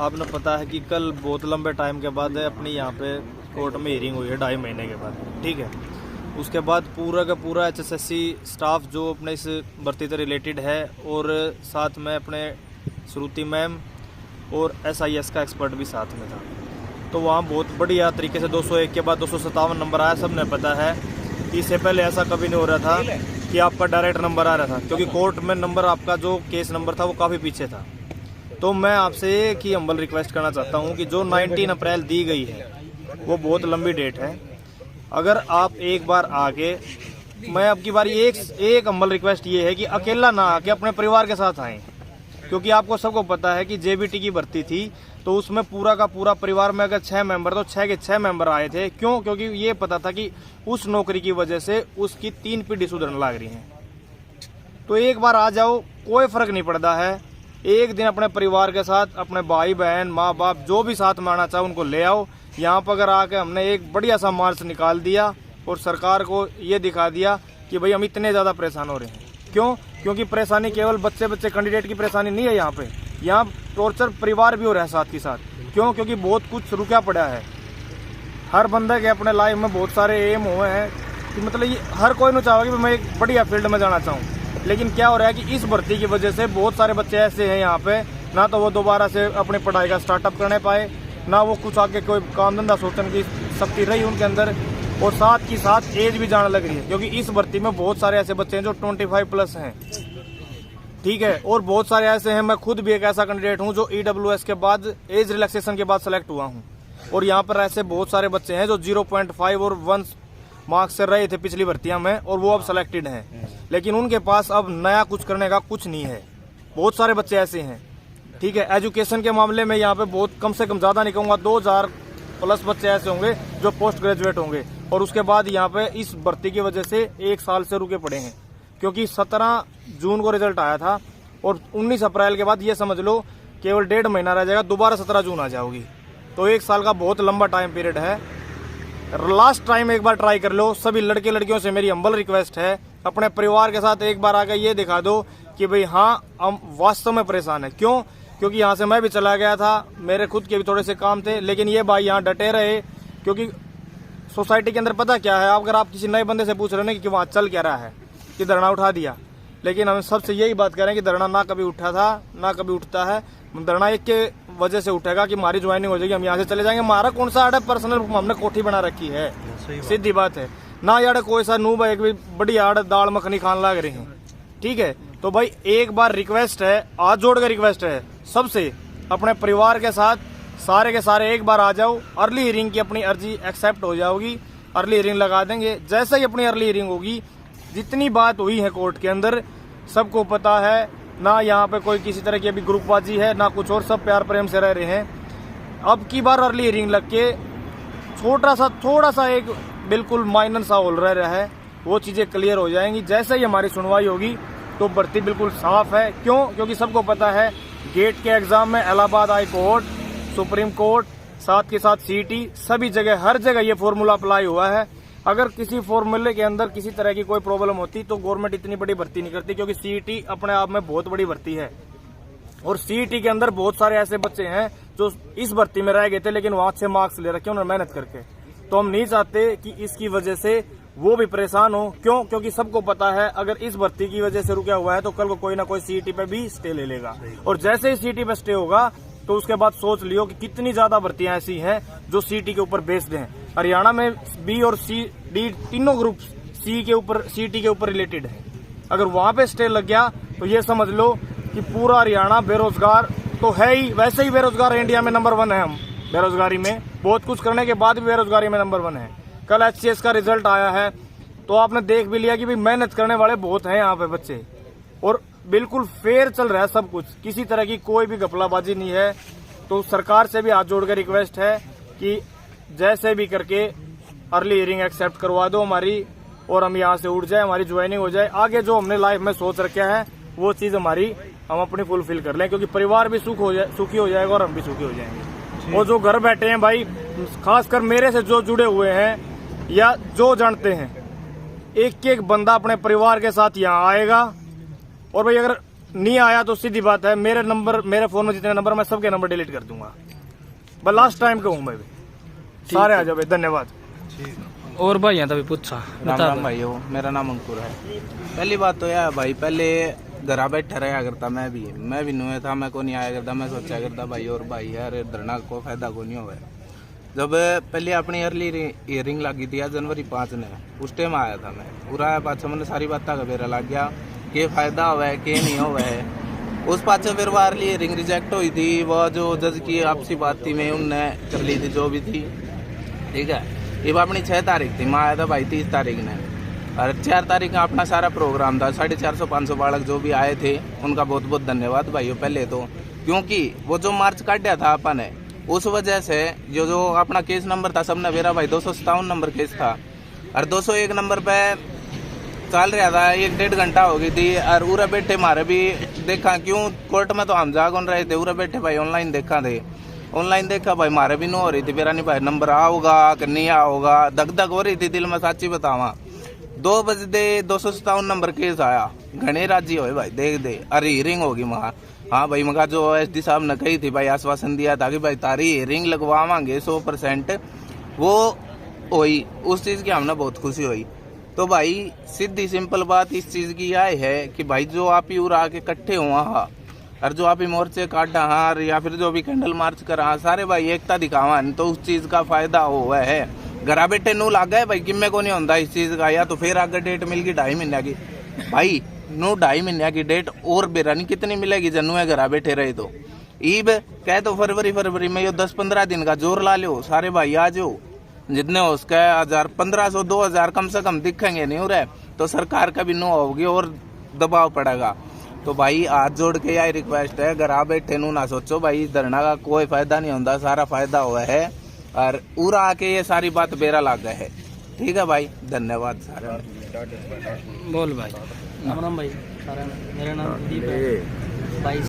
आपने पता है कि कल बहुत लंबे टाइम के बाद अपनी यहाँ पे कोर्ट में हियरिंग हुई है 2.5 महीने के बाद, ठीक है। उसके बाद पूरा का पूरा HSSC स्टाफ जो अपने इस भर्ती से रिलेटेड है और साथ में अपने श्रुति मैम और SIS का एक्सपर्ट भी साथ में था। तो वहाँ बहुत बढ़िया तरीके से 201 के बाद 257 नंबर आया। सब ने पता है इससे पहले ऐसा कभी नहीं हो रहा था कि आपका डायरेक्ट नंबर आ रहा था, क्योंकि कोर्ट में नंबर आपका जो केस नंबर था वो काफ़ी पीछे था। तो मैं आपसे एक ही हम्बल रिक्वेस्ट करना चाहता हूँ कि जो 19 अप्रैल दी गई है वो बहुत लंबी डेट है। अगर आप एक बार आके, मैं आपकी बारी एक हम्बल रिक्वेस्ट ये है कि अकेला ना आके अपने परिवार के साथ आएँ, क्योंकि आपको सबको पता है कि JBT की भर्ती थी तो उसमें पूरा का पूरा परिवार में अगर 6 मेंबर तो 6 के 6 मेंबर आए थे। क्यों? क्योंकि ये पता था कि उस नौकरी की वजह से उसकी 3 पीढ़ी सुधरने लग रही हैं। तो एक बार आ जाओ, कोई फर्क नहीं पड़ता है। एक दिन अपने परिवार के साथ, अपने भाई बहन माँ बाप जो भी साथ में आना चाहे उनको ले आओ। यहाँ पर अगर आके हमने एक बढ़िया सा मार्च निकाल दिया और सरकार को ये दिखा दिया कि भाई हम इतने ज़्यादा परेशान हो रहे हैं। क्यों? क्योंकि परेशानी केवल बच्चे कैंडिडेट की परेशानी नहीं है, यहाँ टॉर्चर परिवार भी हो रहा है साथ के साथ। क्यों? क्योंकि बहुत कुछ रुका पड़ा है। हर बंदे के अपने लाइफ में बहुत सारे एम हुए हैं कि मतलब ये हर कोई नहीं चाहेगा कि मैं एक बढ़िया फील्ड में जाना चाहूँ, लेकिन क्या हो रहा है कि इस भर्ती की वजह से बहुत सारे बच्चे ऐसे हैं यहाँ पे, ना तो वो दोबारा से अपनी पढ़ाई का स्टार्टअप करने पाए, ना वो कुछ आगे कोई काम धंधा सोचने की शक्ति रही उनके अंदर, और साथ की साथ एज भी जाने लग रही है। क्योंकि इस भर्ती में बहुत सारे ऐसे बच्चे हैं जो 25+ हैं, ठीक है। और बहुत सारे ऐसे हैं, मैं खुद भी एक ऐसा कैंडिडेट हूँ जो EWS के बाद एज रिलैक्सेशन के बाद सेलेक्ट हुआ हूँ। और यहाँ पर ऐसे बहुत सारे बच्चे हैं जो 0.5 और 1 मार्क्स से रहे थे पिछली भर्तियां में, और वो अब सेलेक्टेड हैं, लेकिन उनके पास अब नया कुछ करने का कुछ नहीं है। बहुत सारे बच्चे ऐसे हैं, ठीक है। एजुकेशन के मामले में यहाँ पे बहुत कम से कम, ज़्यादा नहीं कहूँगा, 2000+ बच्चे ऐसे होंगे जो पोस्ट ग्रेजुएट होंगे। और उसके बाद यहाँ पे इस भर्ती की वजह से 1 साल से रुके पड़े हैं, क्योंकि 17 जून को रिजल्ट आया था और 19 अप्रैल के बाद ये समझ लो केवल 1.5 महीना रह जाएगा, दोबारा 17 जून आ जाओगी। तो 1 साल का बहुत लंबा टाइम पीरियड है। लास्ट टाइम एक बार ट्राई कर लो। सभी लड़के लड़कियों से मेरी हम्बल रिक्वेस्ट है, अपने परिवार के साथ एक बार आकर ये दिखा दो कि भाई हाँ हम वास्तव में परेशान है। क्यों? क्योंकि यहाँ से मैं भी चला गया था, मेरे खुद के भी थोड़े से काम थे, लेकिन ये भाई यहाँ डटे रहे। क्योंकि सोसाइटी के अंदर पता क्या है, अगर आप किसी नए बंदे से पूछ रहे हो कि वहाँ चल क्या रहा है, कि धरना उठा दिया, लेकिन हम सबसे यही बात करें कि धरना ना कभी उठा था ना कभी उठता है। धरना एक के वजह से उठेगा कि हमारी ज्वाइनिंग हो जाएगी, हम यहाँ से चले जाएंगे। हमारा कौन सा आड़ है पर्सनल, हमने कोठी बना रखी है, सीधी बात है ना। यार कोई सा नूब है, एक भी बड़ी आड़ दाल मखनी खान लग रही है, ठीक है। तो भाई एक बार रिक्वेस्ट है, हाथ जोड़ कर रिक्वेस्ट है सबसे, अपने परिवार के साथ सारे के सारे एक बार आ जाओ। अर्ली हियरिंग की अपनी अर्जी एक्सेप्ट हो जाओगी, अर्ली हियरिंग लगा देंगे। जैसे ही अपनी अर्ली हियरिंग होगी, जितनी बात हुई है कोर्ट के अंदर सबको पता है, ना यहाँ पे कोई किसी तरह की अभी ग्रुपबाजी है ना कुछ और, सब प्यार प्रेम से रह रहे हैं। अब की बार अर्ली हियरिंग लग के थोड़ा सा एक बिल्कुल माइनर सा होल रह रहा है, वो चीज़ें क्लियर हो जाएंगी। जैसे ही हमारी सुनवाई होगी तो भर्ती बिल्कुल साफ है। क्यों? क्योंकि सबको पता है गेट के एग्जाम में Allahabad high court, supreme court, साथ के साथ CET, सभी जगह हर जगह ये फॉर्मूला अप्लाई हुआ है। अगर किसी फॉर्मूले के अंदर किसी तरह की कोई प्रॉब्लम होती तो गवर्नमेंट इतनी बड़ी भर्ती नहीं करती, क्योंकि CET अपने आप में बहुत बड़ी भर्ती है। और CET के अंदर बहुत सारे ऐसे बच्चे हैं जो इस भर्ती में रह गए थे, लेकिन वहां 6 मार्क्स ले रखे उन्होंने मेहनत करके। तो हम नहीं चाहते कि इसकी वजह से वो भी परेशान हो। क्यों? क्योंकि सबको पता है अगर इस भर्ती की वजह से रुका हुआ है तो कल को कोई ना कोई CET पे भी स्टे ले लेगा, और जैसे ही CET पे स्टे होगा तो उसके बाद सोच लियो कि कितनी ज्यादा भर्तियां ऐसी हैं जो CET के ऊपर बेस्ड हैं। हरियाणा में B और C, D तीनों ग्रुप CET के ऊपर रिलेटेड है। अगर वहां पे स्टे लग गया तो ये समझ लो कि पूरा हरियाणा बेरोजगार तो है ही, वैसे ही बेरोजगार इंडिया में नंबर 1 है। हम बेरोजगारी में बहुत कुछ करने के बाद भी बेरोजगारी में नंबर 1 है। कल HCS का रिजल्ट आया है तो आपने देख भी लिया कि भाई मेहनत करने वाले बहुत हैं यहाँ पे बच्चे, और बिल्कुल फेयर चल रहा है सब कुछ, किसी तरह की कोई भी घपलाबाजी नहीं है। तो सरकार से भी हाथ जोड़कर रिक्वेस्ट है कि जैसे भी करके अर्ली हियरिंग एक्सेप्ट करवा दो हमारी, और हम यहाँ से उठ जाए, हमारी ज्वाइनिंग हो जाए। आगे जो हमने लाइफ में सोच रखा है वो चीज़ हमारी हम अपनी फुलफिल कर लें, क्योंकि परिवार भी सुखी हो जाएगा और हम भी सुखी हो जाएंगे। और जो घर बैठे हैं भाई, खासकर मेरे से जो जुड़े हुए हैं या जो जानते हैं, एक एक बंदा अपने परिवार के साथ यहाँ आएगा। और भाई अगर नहीं आया तो सीधी बात है, मेरे फोन में जितने नंबर मैं सबके नंबर डिलीट कर दूंगा। बस लास्ट टाइम का हूँ मैं भी, सारे आ जाओ भाई, धन्यवाद। और भाई यहाँ तभी पूछा राम राम भाई हो, मेरा नाम अंकुर है। पहली बात तो यह है भाई, पहले घर बैठा रहा करता, मैं भी नुए था, मैं को नहीं आया करता, मैं सोचा करता भाई और भाई यार धरना को फायदा को नहीं हुआ। जब पहले अपनी अर्ली ईयरिंग लगी थी जनवरी 5 ने, उस टाइम आया था मैं, पूरा आया पाछा मैंने सारी बातें का बेरा लग गया कि फायदा हुआ है कि नहीं हुआ है। उस पाछे फिर वो अर्ली ईयरिंग रिजेक्ट हुई थी, वो जो जज की आपसी बात थी मैं उनने कर ली थी जो भी थी, ठीक है। ये अपनी 6 तारीख थी, मैं आया था भाई 30 तारीख ने, और 4 तारीख का अपना सारा प्रोग्राम था। 450-500 बालक जो भी आए थे उनका बहुत बहुत धन्यवाद भाइयों पहले तो, क्योंकि वो जो मार्च काटा था अपन ने, उस वजह से जो अपना केस नंबर था सबने मेरा भाई 257 नंबर केस था, और 201 नंबर पे चल रहा था, 1-1.5 घंटा हो गई थी। और उरा बैठे मारे भी देखा, क्यों कोर्ट में तो हम जा कौन रहे थे, उरा बैठे भाई ऑनलाइन देखा थे, ऑनलाइन देखा भाई मारे भी नहीं हो रही थी, मेरा नहीं भाई नंबर आओगा कि नहीं आओगा, धक धक हो रही थी दिल में, साची बतावा। 2 बजे 257 नंबर केस आया, घने राजी हो भाई देख दे, अरे हियरिंग होगी वहाँ। हाँ भाई मगा जो SD साहब ने कही थी भाई, आश्वासन दिया था कि भाई तारी हियरिंग लगवावांगे 100%, वो हुई। उस चीज़ की हमने बहुत खुशी हुई। तो भाई सीधी सिंपल बात इस चीज़ की यह है कि भाई जो आप ही उरा आके इकट्ठे हुआ हाँ, और जो आप ही मोर्चे काटा हाँ, या फिर जो भी कैंडल मार्च करा हाँ, सारे भाई एकता दिखावा, तो उस चीज़ का फायदा हुआ है। घर बैठे नू लग गए भाई, किम्मे को नहीं होता इस चीज़ का, या तो फिर आगे डेट मिल गई 2.5 महीने की भाई, 2.5 महीने की डेट और बेरानी कितनी मिलेगी जन्नू है घर बैठे रहे तो। ईब कह तो फरवरी में ये 10-15 दिन का जोर ला लो, सारे भाई आ जाओ, जितने हो उसका 1000, 1500, 2000 कम से कम दिखेंगे नहीं हो रहे तो सरकार का भी नो होगी और दबाव पड़ेगा। तो भाई हाथ जोड़ के यही रिक्वेस्ट है, घर आ बैठे नू ना सोचो भाई धरना का कोई फायदा नहीं होता, सारा फायदा हुआ है, और पूरा आके ये सारी बात बेरा लग गए है। ठीक है भाई, धन्यवाद सारे। बोल भाई। राम राम भाई, मेरा नाम दीप है भाई।